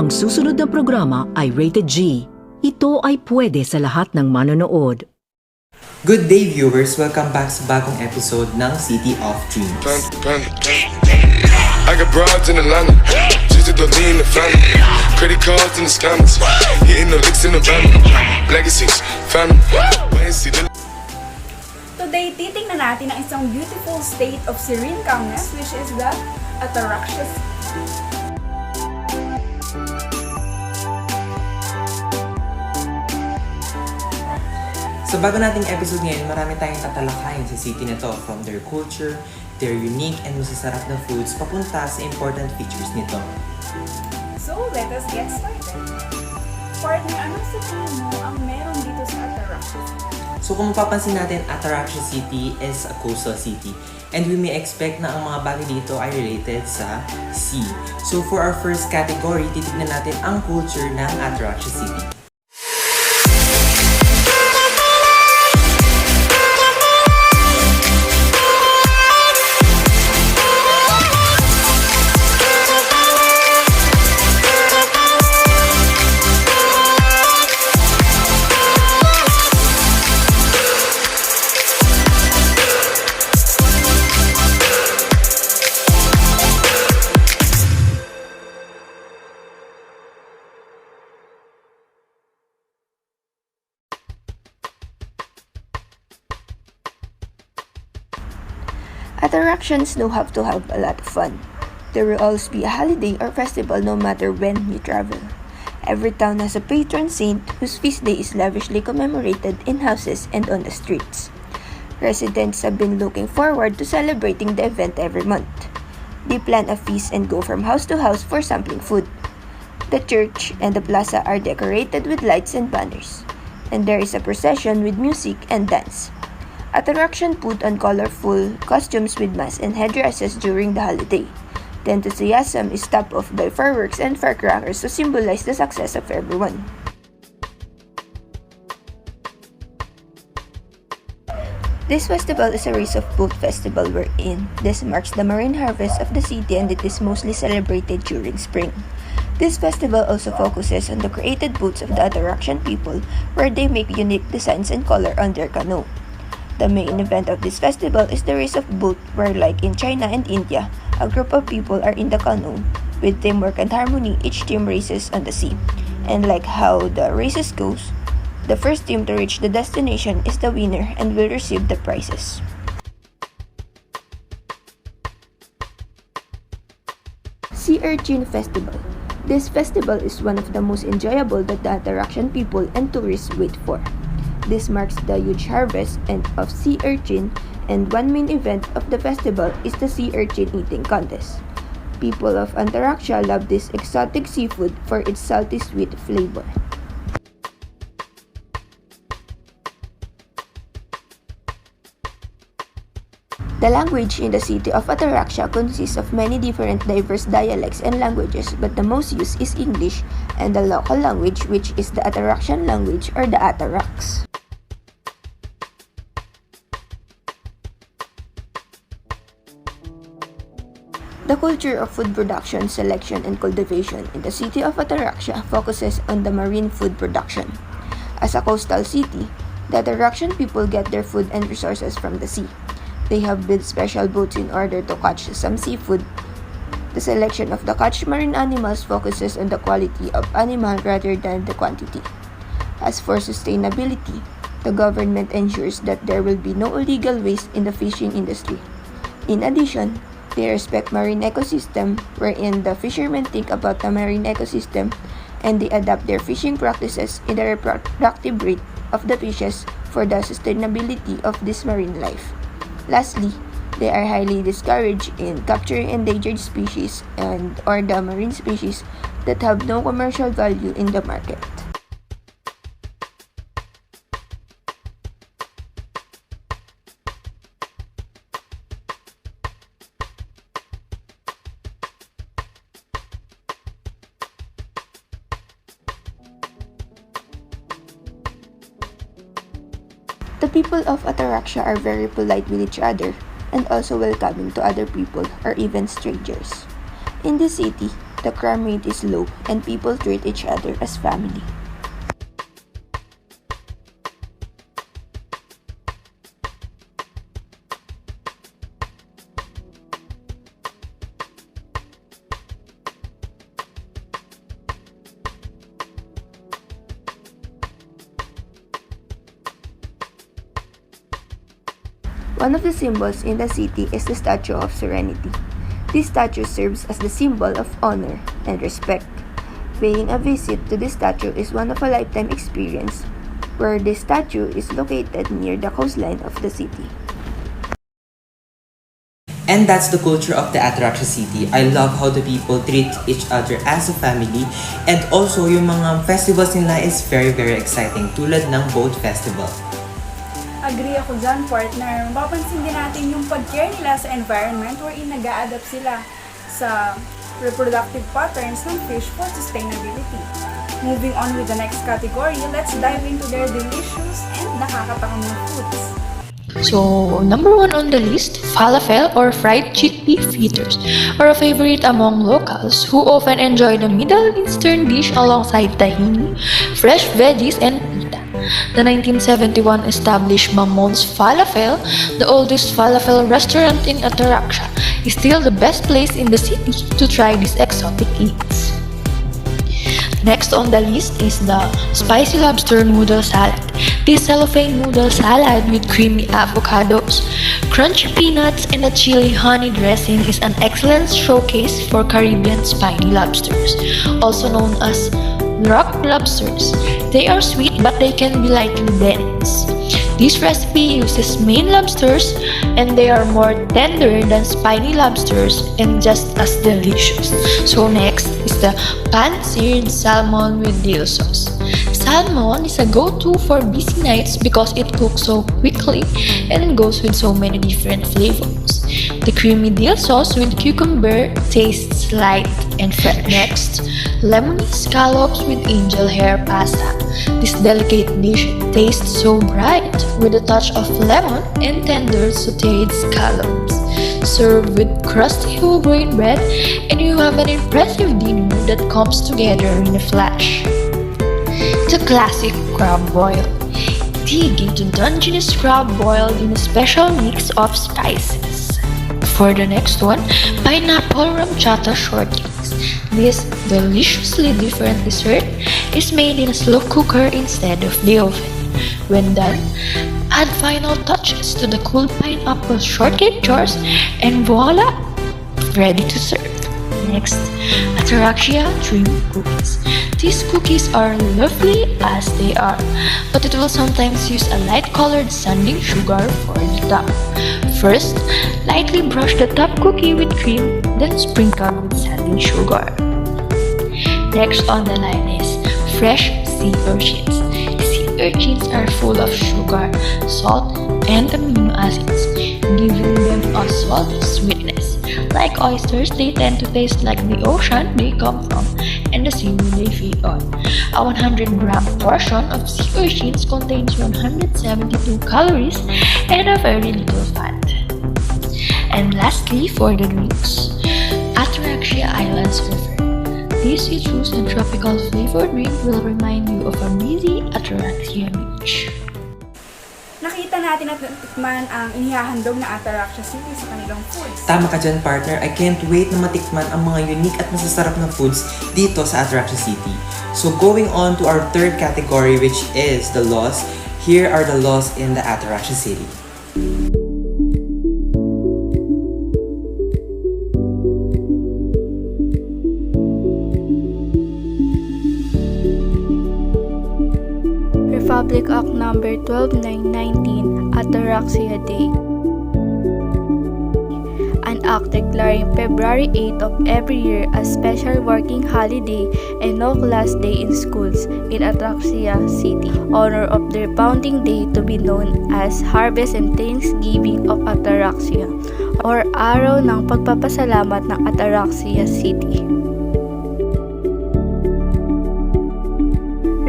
Ang susunod na programa ay rated G. Ito ay pwede sa lahat ng manonood. Good day viewers! Welcome back sa bagong episode ng City of Dreams. I got broads in Atlanta, just to lean the family. Credit cards and the scammers, hitting the licks in the van. Legacies, family, Wency. Today, titingnan natin ang isang beautiful state of serene calmness, which is the Ataraxia. Sa bago nating episode ngayon, marami tayong tatalakayin sa city na to, from their culture, their unique and masasarap na foods, papunta sa important features nito. So, let us get started. Partner, anong sa tingin mo ang meron dito sa Ataraxia? So kung mapapansin natin, Ataraxia City is a coastal city, and we may expect na ang mga bagay dito ay related sa sea. So for our first category, titignan natin ang culture ng Ataraxia City. Attractions don't have to have a lot of fun. There will always be a holiday or festival no matter when you travel. Every town has a patron saint whose feast day is lavishly commemorated in houses and on the streets. Residents have been looking forward to celebrating the event every month. They plan a feast and go from house to house for sampling food. The church and the plaza are decorated with lights and banners, and there is a procession with music and dance. Attraction put on colorful costumes with masks and headdresses during the holiday. The enthusiasm is topped off by fireworks and firecrackers to symbolize the success of everyone. This festival is a race of boat festival wherein this marks the marine harvest of the city, and it is mostly celebrated during spring. This festival also focuses on the created boats of the Ataraxian people, where they make unique designs and color on their canoe. The main event of this festival is the race of boat, where like in China and India, a group of people are in the canoe. With teamwork and harmony, each team races on the sea. And like how the races goes, the first team to reach the destination is the winner and will receive the prizes. Sea Urchin Festival. This festival is one of the most enjoyable that the Ataraxian people and tourists wait for. This marks the huge harvest of sea urchin, and one main event of the festival is the sea urchin eating contest. People of Ataraxia love this exotic seafood for its salty sweet flavor. The language in the city of Ataraxia consists of many different diverse dialects and languages, but the most used is English and the local language, which is the Ataraxian language or the Atarax. The culture of food production, selection, and cultivation in the city of Ataraxia focuses on the marine food production. As a coastal city, the Ataraxian people get their food and resources from the sea. They have built special boats in order to catch some seafood. The selection of the catch marine animals focuses on the quality of animal rather than the quantity. As for sustainability, the government ensures that there will be no illegal waste in the fishing industry. In addition, they respect marine ecosystem, wherein the fishermen think about the marine ecosystem and they adapt their fishing practices in the reproductive rate of the fishes for the sustainability of this marine life. Lastly, they are highly discouraged in capturing endangered species and or the marine species that have no commercial value in the market. The people of Ataraxia are very polite with each other and also welcoming to other people or even strangers. In this city, the crime rate is low, and people treat each other as family. One of the symbols in the city is the Statue of Serenity. This statue serves as the symbol of honor and respect. Paying a visit to this statue is one of a lifetime experience, where this statue is located near the coastline of the city. And that's the culture of the Ataraxia City. I love how the people treat each other as a family, and also yung mga festivals nila is very exciting, tulad ng boat festival. Agree ako dyan, partner. Mapapansin din natin yung pag-care nila sa environment wherein nag-a-adapt sila sa reproductive patterns ng fish for sustainability. Moving on with the next category, let's dive into their delicious and nakakatakam na foods. So, number 1 on the list, falafel or fried chickpea fritters are a favorite among locals who often enjoy the Middle Eastern dish alongside tahini, fresh veggies, and pita. The 1971 established Mamon's Falafel, the oldest falafel restaurant in Ataraxia, is still the best place in the city to try these exotic eats. Next on the list is the spicy lobster noodle salad. This cellophane noodle salad with creamy avocados, crunchy peanuts, and a chili honey dressing is an excellent showcase for Caribbean spiny lobsters, also known as rock lobsters. They are sweet but they can be lightly dense. This recipe uses Maine lobsters and they are more tender than spiny lobsters and just as delicious. So next is the pan-seared salmon with dill sauce. Salmon is a go-to for busy nights because it cooks so quickly and goes with so many different flavors. The creamy dill sauce with cucumber tastes light and fresh. Next, lemony scallops with angel hair pasta. This delicate dish tastes so bright with a touch of lemon and tender sautéed scallops. Serve with crusty whole grain bread and you have an impressive dinner that comes together in a flash. The classic crab boil. Dig into Dungeness crab boiled in a special mix of spices. For the next one, pineapple ramchata shortcakes. This deliciously different dessert is made in a slow cooker instead of the oven. When done, add final touches to the cool pineapple shortcake jars and voila! Ready to serve. Next, Ataraxia dream cookies. These cookies are lovely as they are, but it will sometimes use a light-colored sanding sugar for the top. First, lightly brush the top cookie with cream, then sprinkle with sanding sugar. Next on the line is fresh sea urchins. Sea urchins are full of sugar, salt, and amino acids, giving them a salty sweetness. Like oysters, they tend to taste like the ocean they come from and the seafood they feed on. A 100-gram portion of sea urchins contains 172 calories and a very little fat. And lastly, for the drinks, Ataraxia Islands River. This citrus and tropical flavored drink will remind you of a busy Ataraxia beach. Nakita natin at natikman ang inihahandog na Ataraxia City sa kanilang foods. Tama ka dyan, partner. I can't wait na matikman ang mga unique at masasarap na foods dito sa Ataraxia City. So going on to our third category, which is the laws. Here are the laws in the Ataraxia City. Republic Act No. 12919, Ataraxia Day. An act declaring February 8 of every year as special working holiday and no class day in schools in Ataraxia City, honor of their founding day to be known as Harvest and Thanksgiving of Ataraxia, or Araw ng Pagpapasalamat ng Ataraxia City.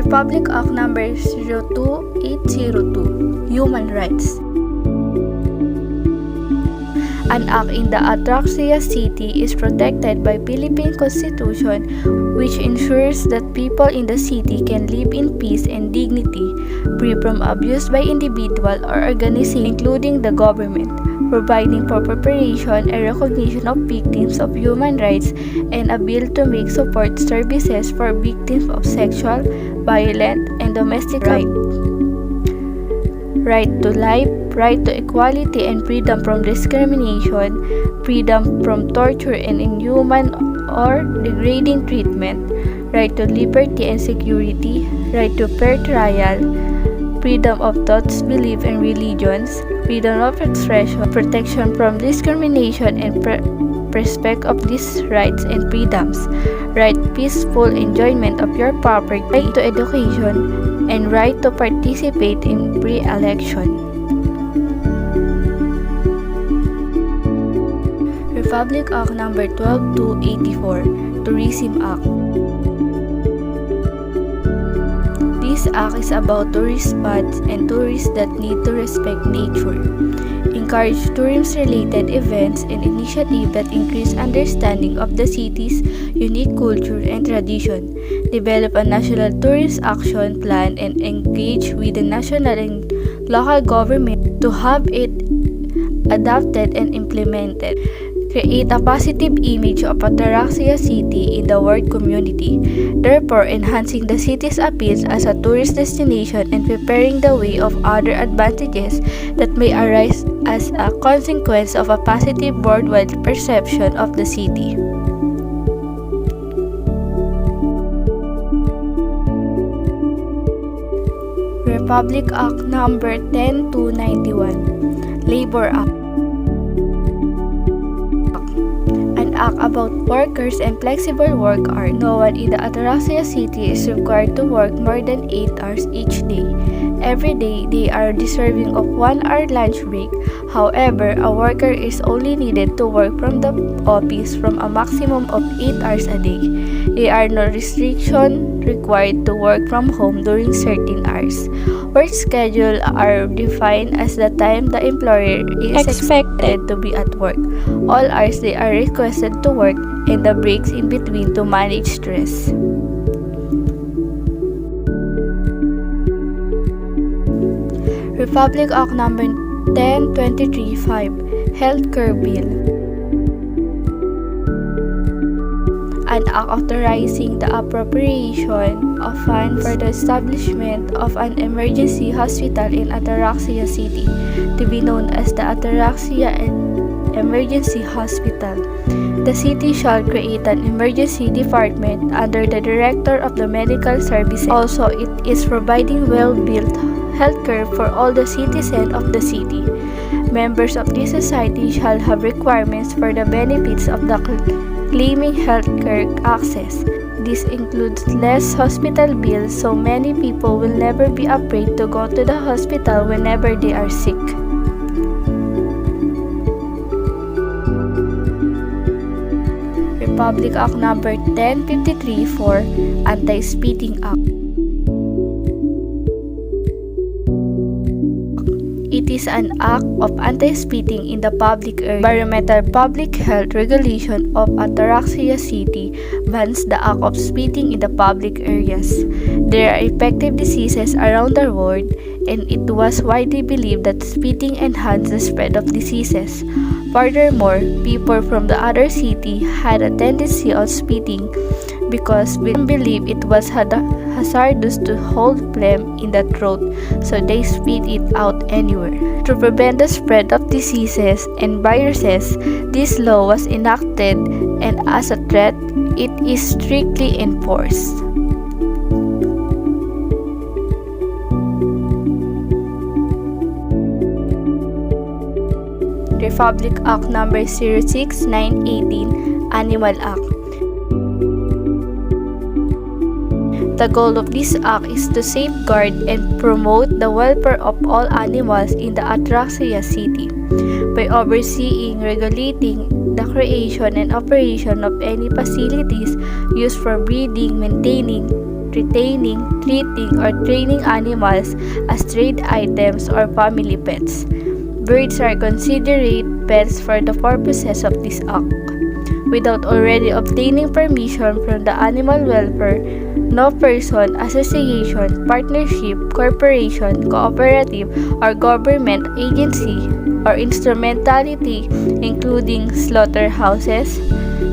Republic Act No. 02802, Human Rights. An act in the Ataraxia City is protected by Philippine Constitution, which ensures that people in the city can live in peace and dignity, free from abuse by individual or organization, including the government, providing for preparation and recognition of victims of human rights, and a bill to make support services for victims of sexual, violent, and domestic rights. Right to life, right to equality and freedom from discrimination, freedom from torture and inhuman or degrading treatment, right to liberty and security, right to fair trial, freedom of thoughts, belief, and religions, freedom of expression, protection from discrimination, and respect of these rights and freedoms, right peaceful enjoyment of your property, right to education, and right to participate in free election. Republic Act No. 12284, Tourism Act. This act is about tourist spots and tourists that need to respect nature, encourage tourism-related events and initiatives that increase understanding of the city's unique culture and tradition, develop a national tourist action plan and engage with the national and local government to have it adopted and implemented. Create a positive image of Ataraxia City in the world community, therefore enhancing the city's appeal as a tourist destination and preparing the way of other advantages that may arise as a consequence of a positive worldwide perception of the city. Republic Act No. 10291, Labor Act. Act about workers and flexible work hours. No one in the Ataraxia City is required to work more than 8 hours each day. Every day, they are deserving of 1 hour lunch break. However, a worker is only needed to work from the office from a maximum of 8 hours a day. There are no restriction required to work from home during certain hours. Work schedules are defined as the time the employer is expected to be at work, all hours they are requested to work, and the breaks in between to manage stress. Republic Act No. 10235, Healthcare Bill. An act authorizing the appropriation of funds for the establishment of an emergency hospital in Ataraxia City, to be known as the Ataraxia Emergency Hospital. The city shall create an emergency department under the Director of the Medical Services. Also, it is providing well-built healthcare for all the citizens of the city. Members of this society shall have requirements for the benefits of the claiming healthcare access. This includes less hospital bills, so many people will never be afraid to go to the hospital whenever they are sick. Republic Act No. 10534, Anti-Spitting Act. It is an act of anti-spitting in the public area. Environmental public health regulation of Ataraxia City bans the act of spitting in the public areas. There are infectious diseases around the world, and it was widely believed that spitting enhanced the spread of diseases. Furthermore, people from the other city had a tendency of spitting because we believed it was hazardous to hold phlegm in the throat, so they spit it out anywhere. To prevent the spread of diseases and viruses, this law was enacted, and as a threat, it is strictly enforced. Republic Act No. 06918, Animal Act. The goal of this act is to safeguard and promote the welfare of all animals in the Ataraxia City by overseeing, regulating the creation and operation of any facilities used for breeding, maintaining, retaining, treating, or training animals as trade items or family pets. Birds are considered pets for the purposes of this act. Without already obtaining permission from the animal welfare, no person, association, partnership, corporation, cooperative, or government agency or instrumentality, including slaughterhouses,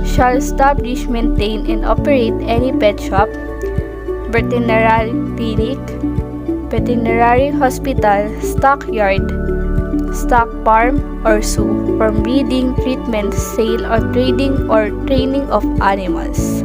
shall establish, maintain, and operate any pet shop, veterinary clinic, veterinary hospital, stockyard, stock farm, or zoo from breeding, treatment, sale, or training of animals.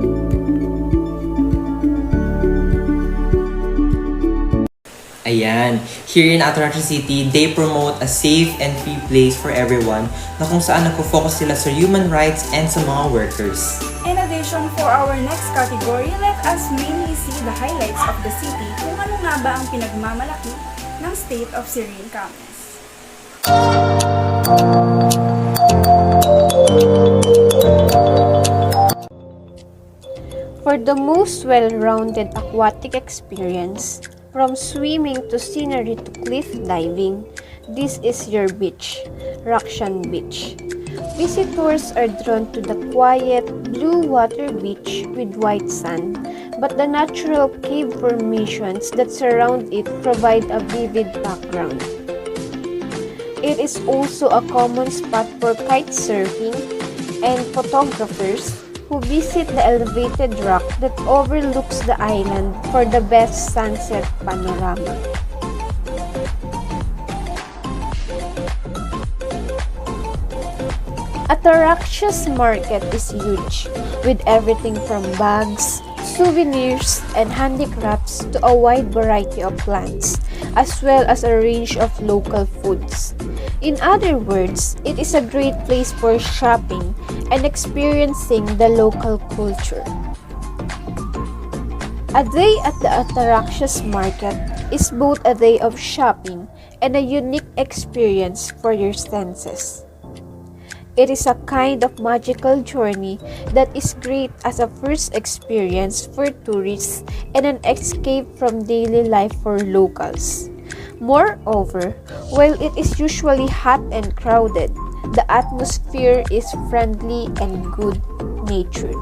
Ayan, here in Ataraxia City, they promote a safe and free place for everyone na kung saan nagpo-focus sila sa human rights and sa mga workers. In addition, for our next category, let us mainly see the highlights of the city kung ano nga ba ang pinagmamalaki ng state of serene calmness. For the most well-rounded aquatic experience, from swimming to scenery to cliff diving, this is your beach, Rakshan Beach. Visitors are drawn to the quiet, blue water beach with white sand, but the natural cave formations that surround it provide a vivid background. It is also a common spot for kite surfing and photographers who visit the elevated rock that overlooks the island for the best sunset panorama. Ataraxia's market is huge, with everything from bags, souvenirs, and handicrafts to a wide variety of plants, as well as a range of local foods. In other words, it is a great place for shopping and experiencing the local culture. A day at the Ataraxia's market is both a day of shopping and a unique experience for your senses. It is a kind of magical journey that is great as a first experience for tourists and an escape from daily life for locals. Moreover, while it is usually hot and crowded, the atmosphere is friendly and good-natured.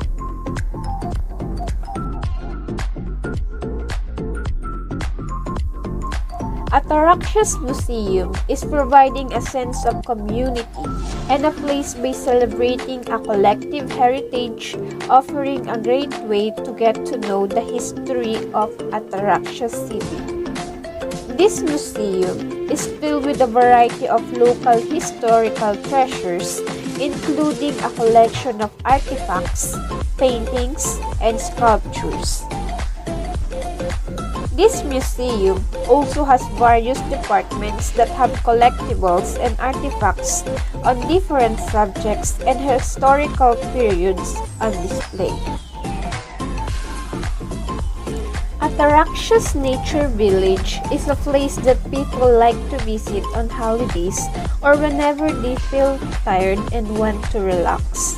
Ataraxia's museum is providing a sense of community and a place by celebrating a collective heritage, offering a great way to get to know the history of Ataraxia City. This museum is filled with a variety of local historical treasures, including a collection of artifacts, paintings, and sculptures. This museum also has various departments that have collectibles and artifacts on different subjects and historical periods on display. Ataraxia's Nature Village is a place that people like to visit on holidays or whenever they feel tired and want to relax.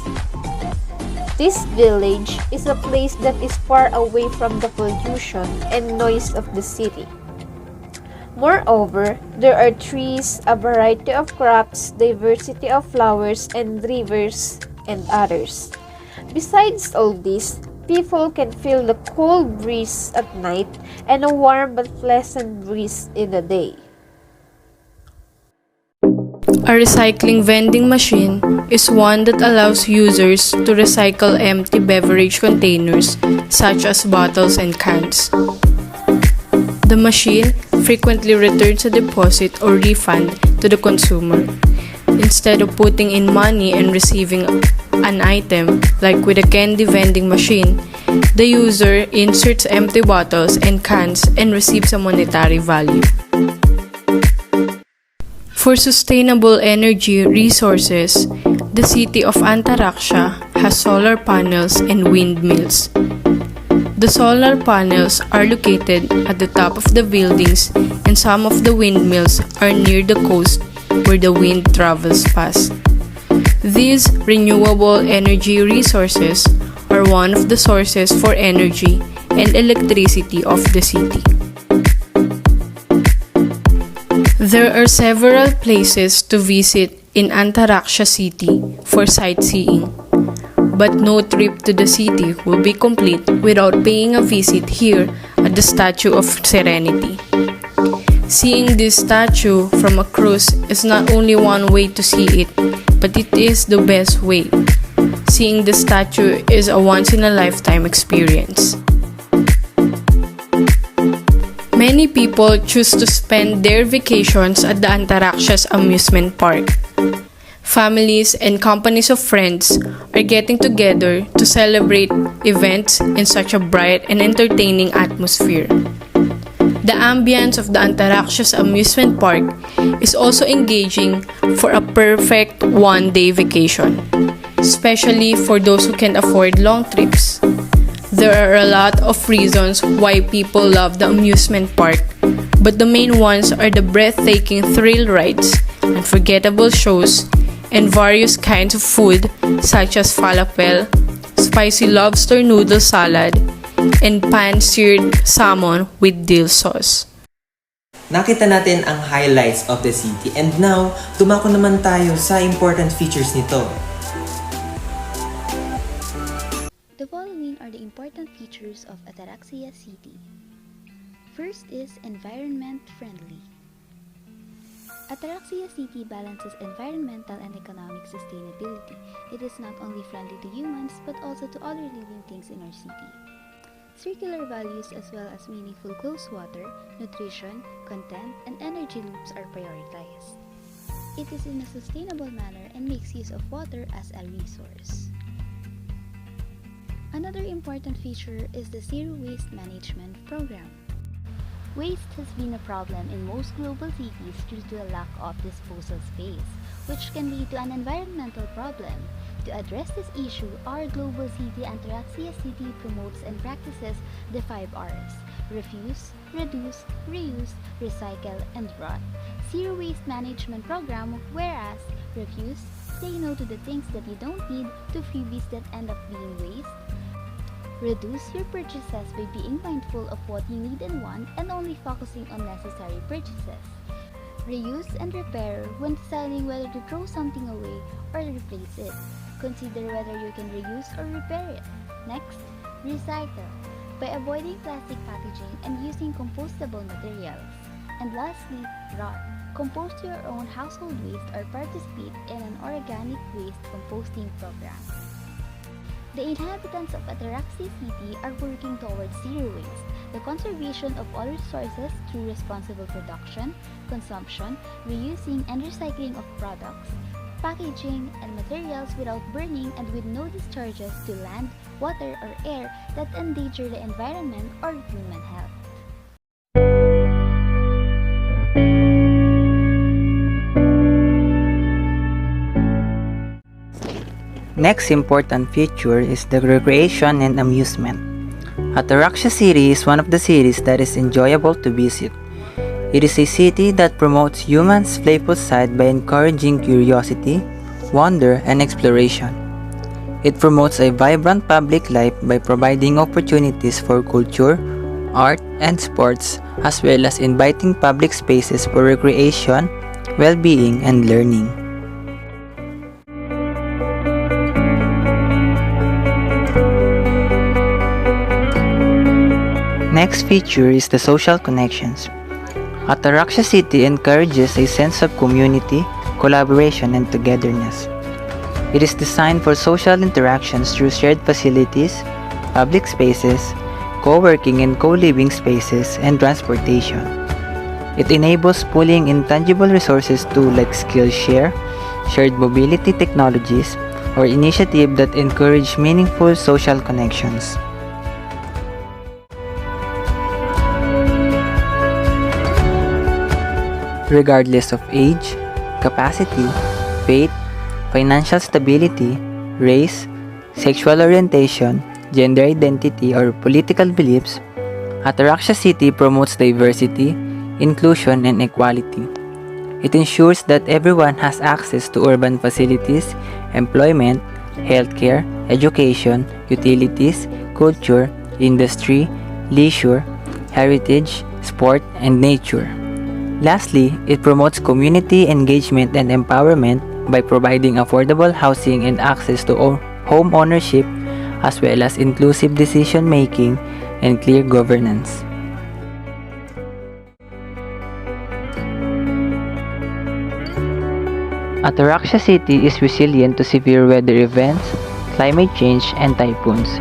This village is a place that is far away from the pollution and noise of the city. Moreover, there are trees, a variety of crops, diversity of flowers and rivers, and others. Besides all this, people can feel the cold breeze at night and a warm but pleasant breeze in the day. A recycling vending machine is one that allows users to recycle empty beverage containers such as bottles and cans. The machine frequently returns a deposit or refund to the consumer. Instead of putting in money and receiving an item, like with a candy vending machine, the user inserts empty bottles and cans and receives a monetary value. For sustainable energy resources, the city of Ataraxia has solar panels and windmills. The solar panels are located at the top of the buildings and some of the windmills are near the coast where the wind travels past. These renewable energy resources are one of the sources for energy and electricity of the city. There are several places to visit in Ataraxia City for sightseeing. But no trip to the city will be complete without paying a visit here at the Statue of Serenity. Seeing this statue from a cruise is not only one way to see it, but it is the best way. Seeing the statue is a once-in-a-lifetime experience. Many people choose to spend their vacations at the Ataraxia's amusement park. Families and companies of friends are getting together to celebrate events in such a bright and entertaining atmosphere. The ambience of the Ataraxia's amusement park is also engaging for a perfect one-day vacation, especially for those who can afford long trips. There are a lot of reasons why people love the amusement park, but the main ones are the breathtaking thrill rides, unforgettable shows, and various kinds of food such as falafel, spicy lobster noodle salad, and pan-seared salmon with dill sauce. Nakita natin ang highlights of the city and now, tumako naman tayo sa important features nito. The following are the important features of Ataraxia City. First is environment friendly. Ataraxia City balances environmental and economic sustainability. It is not only friendly to humans but also to other living things in our city. Circular values as well as meaningful close water, nutrition, content, and energy loops are prioritized. It is in a sustainable manner and makes use of water as a resource. Another important feature is the Zero Waste Management Program. Waste has been a problem in most global cities due to a lack of disposal space, which can lead to an environmental problem. To address this issue, our global city Ataraxia City promotes and practices the 5 R's: refuse, reduce, reuse, recycle, and rot. Zero Waste Management Program, whereas refuse, say no to the things that you don't need, to freebies that end up being waste. Reduce your purchases by being mindful of what you need and want and only focusing on necessary purchases. Reuse and repair when deciding whether to throw something away or replace it. Consider whether you can reuse or repair it. Next, recycle by avoiding plastic packaging and using compostable materials. And lastly, rot. Compost your own household waste or participate in an organic waste composting program. The inhabitants of Ataraxia City are working towards zero waste, the conservation of all resources through responsible production, consumption, reusing and recycling of products, packaging, and materials without burning and with no discharges to land, water, or air that endanger the environment or human health. Next important feature is the recreation and amusement. Ataraxia City is one of the cities that is enjoyable to visit. It is a city that promotes humans' playful side by encouraging curiosity, wonder, and exploration. It promotes a vibrant public life by providing opportunities for culture, art, and sports, as well as inviting public spaces for recreation, well-being, and learning. Next feature is the social connections. Ataraxia City encourages a sense of community, collaboration, and togetherness. It is designed for social interactions through shared facilities, public spaces, co-working and co-living spaces, and transportation. It enables pooling intangible resources too, like Skillshare, shared mobility technologies, or initiatives that encourage meaningful social connections. Regardless of age, capacity, faith, financial stability, race, sexual orientation, gender identity, or political beliefs, Ataraxia City promotes diversity, inclusion, and equality. It ensures that everyone has access to urban facilities, employment, healthcare, education, utilities, culture, industry, leisure, heritage, sport, and nature. Lastly, it promotes community engagement and empowerment by providing affordable housing and access to home ownership, as well as inclusive decision-making and clear governance. Ataraxia City is resilient to severe weather events, climate change, and typhoons.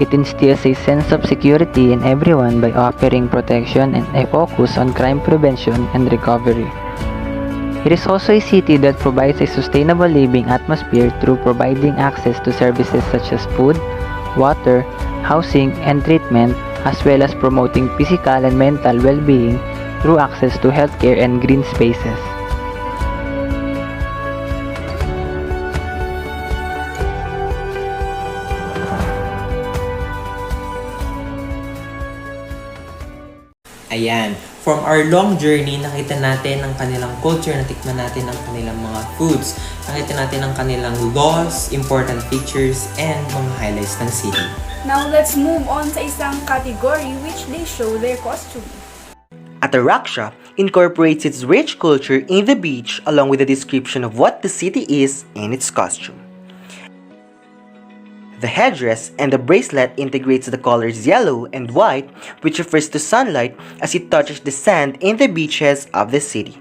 It instills a sense of security in everyone by offering protection and a focus on crime prevention and recovery. It is also a city that provides a sustainable living atmosphere through providing access to services such as food, water, housing, and treatment, as well as promoting physical and mental well-being through access to healthcare and green spaces. Ayan, from our long journey, nakita natin ang kanilang culture, natikman natin ang kanilang mga foods, nakita natin ang kanilang laws, important features, and mga highlights ng city. Now let's move on sa isang category which they show their costume. Ataraxia incorporates its rich culture in the beach along with a description of what the city is in its costume. The headdress and the bracelet integrates the colors yellow and white, which refers to sunlight as it touches the sand in the beaches of the city.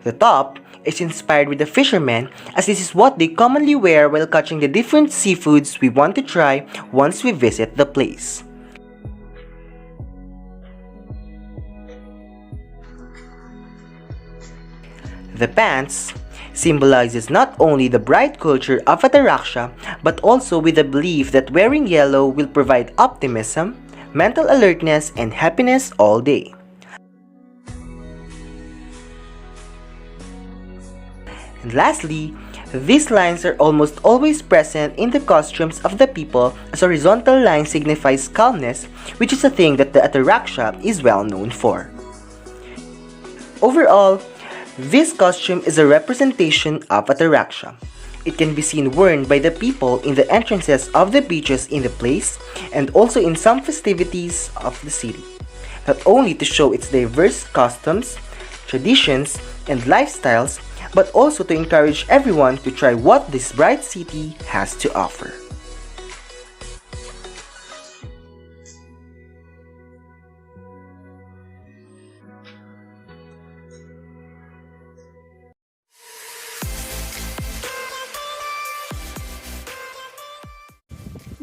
The top is inspired with the fishermen, as this is what they commonly wear while catching the different seafoods we want to try once we visit the place. The pants symbolizes not only the bright culture of Ataraxia, but also with the belief that wearing yellow will provide optimism, mental alertness, and happiness all day. And lastly, these lines are almost always present in the costumes of the people, as horizontal line signifies calmness, which is a thing that the Ataraxia is well known for. Overall, this costume is a representation of Ataraxia. It can be seen worn by the people in the entrances of the beaches in the place and also in some festivities of the city, not only to show its diverse customs, traditions, and lifestyles, but also to encourage everyone to try what this bright city has to offer.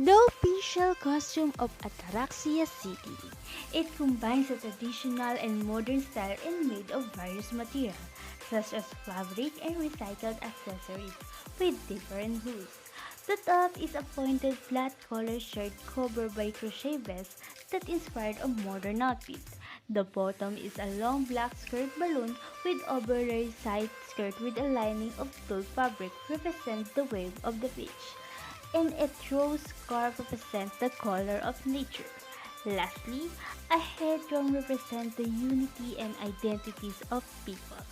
The official costume of Ataraxia City. It combines a traditional and modern style and made of various materials, such as fabric and recycled accessories, with different hoods. The top is a pointed flat collar shirt covered by crochet vest that inspired a modern outfit. The bottom is a long black skirt balloon with oversized side skirt with a lining of tulle fabric represents the wave of the beach, and a rose scarf represents the color of nature. Lastly, a headband represents the unity and identities of people.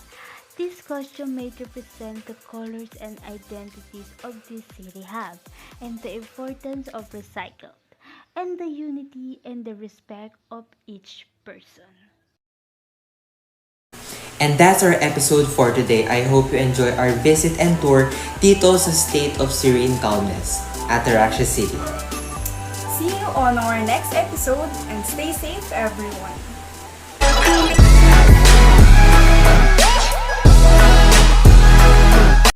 This costume may represent the colors and identities of this city have, and the importance of recycled, and the unity and the respect of each person. And that's our episode for today. I hope you enjoy our visit and tour dito sa state of serene calmness, Ataraxia City. See you on our next episode and stay safe everyone.